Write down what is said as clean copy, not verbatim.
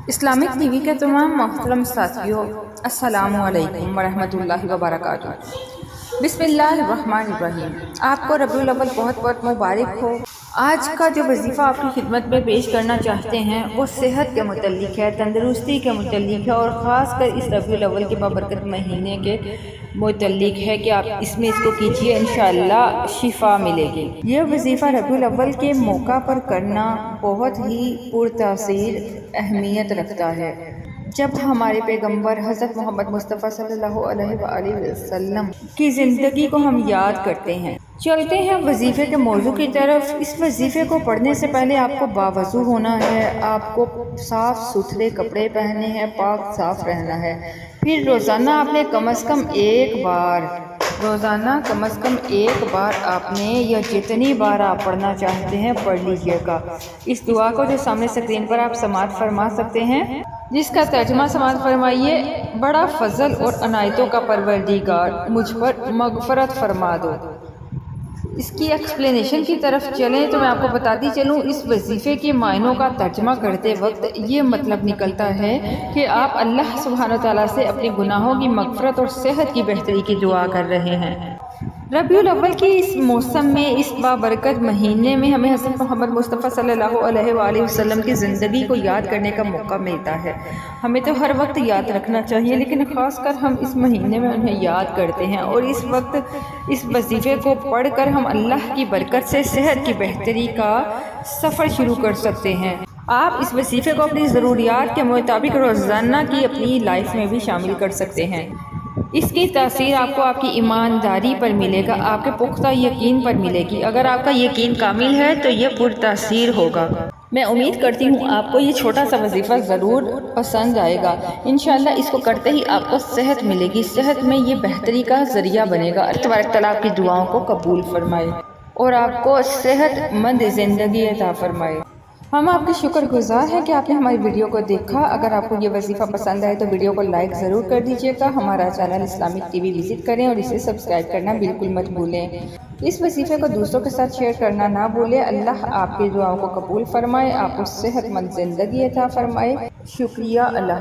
Islamic T V کے تمام محترم ساتھیوں، السلام علیکم ورحمۃ اللہ وبرکاتہ۔ بسم اللہ الرحمن الرحیم۔ آپ کو ربیع الاول بہت بہت مبارک ہو۔ آج کا جو وظیفہ آپ کی خدمت میں پیش کرنا چاہتے ہیں وہ صحت کے متعلق ہے، تندرستی کے متعلق ہے، اور خاص کر اس ربیع الاول کے بابرکت مہینے کے متعلق ہے کہ آپ اس میں اس کو کیجئے، انشاءاللہ شفا ملے گی۔ یہ وظیفہ ربیع الاول کے موقع پر کرنا بہت ہی پرتاثیر اہمیت رکھتا ہے۔ جب ہمارے پیغمبر حضرت محمد مصطفیٰ صلی اللہ علیہ وآلہ وسلم کی زندگی کو ہم یاد کرتے ہیں۔ چلتے ہیں وظیفے کے موضوع کی طرف۔ اس وظیفے کو پڑھنے سے پہلے آپ کو باوضو ہونا ہے، آپ کو صاف ستھرے کپڑے پہننے ہیں، پاک صاف رہنا ہے۔ پھر روزانہ آپ نے کم از کم ایک بار آپ نے یا جتنی بار آپ پڑھنا چاہتے ہیں پڑھ لیجئے گا۔ اس دعا کو جو سامنے سکرین پر آپ سماعت فرما سکتے ہیں، جس کا ترجمہ سماعت فرمائیے: بڑا فضل اور عنایتوں کا پروردگار، مجھ پر مغفرت فرما دو۔ اس کی ایکسپلینیشن کی طرف چلیں تو میں آپ کو بتاتی چلوں، اس وظیفے کے معنوں کا ترجمہ کرتے وقت یہ مطلب نکلتا ہے کہ آپ اللہ سبحانہ وتعالیٰ سے اپنے گناہوں کی مغفرت اور صحت کی بہتری کی دعا کر رہے ہیں۔ ربیع الاول کے اس موسم میں، اس بابرکت مہینے میں ہمیں حضرت محمد مصطفیٰ صلی اللہ علیہ وآلہ وسلم کی زندگی کو یاد کرنے کا موقع ملتا ہے۔ ہمیں تو ہر وقت یاد رکھنا چاہیے، لیکن خاص کر ہم اس مہینے میں انہیں یاد کرتے ہیں، اور اس وقت اس وظیفے کو پڑھ کر ہم اللہ کی برکت سے صحت کی بہتری کا سفر شروع کر سکتے ہیں۔ آپ اس وظیفے کو اپنی ضروریات کے مطابق روزانہ کی اپنی لائف میں بھی شامل کر سکتے ہیں۔ اس کی تاثیر آپ کو آپ کی ایمانداری پر ملے گا، آپ کے پختہ یقین پر ملے گی۔ اگر آپ کا یقین کامل ہے تو یہ پرتاثیر ہوگا۔ میں امید کرتی ہوں آپ کو یہ چھوٹا سا وظیفہ ضرور پسند آئے گا۔ انشاءاللہ اس کو کرتے ہی آپ کو صحت ملے گی، صحت میں یہ بہتری کا ذریعہ بنے گا۔ اللہ تبارک تعالیٰ آپ کی دعاؤں کو قبول فرمائے اور آپ کو صحت مند زندگی عطا فرمائے۔ ہم آپ کے شکر گزار ہیں کہ آپ نے ہماری ویڈیو کو دیکھا۔ اگر آپ کو یہ وظیفہ پسند آئے تو ویڈیو کو لائک ضرور کر دیجئے گا۔ ہمارا channel Islamic T V visit کریں اور اسے سبسکرائب کرنا بالکل مت بھولیں۔ اس وظیفے کو دوسروں کے ساتھ شیئر کرنا نہ بھولیں۔ اللہ آپ کی دعاؤں کو قبول فرمائے، آپ کو صحت مند زندگی عطا فرمائے۔ شکریہ۔ اللہ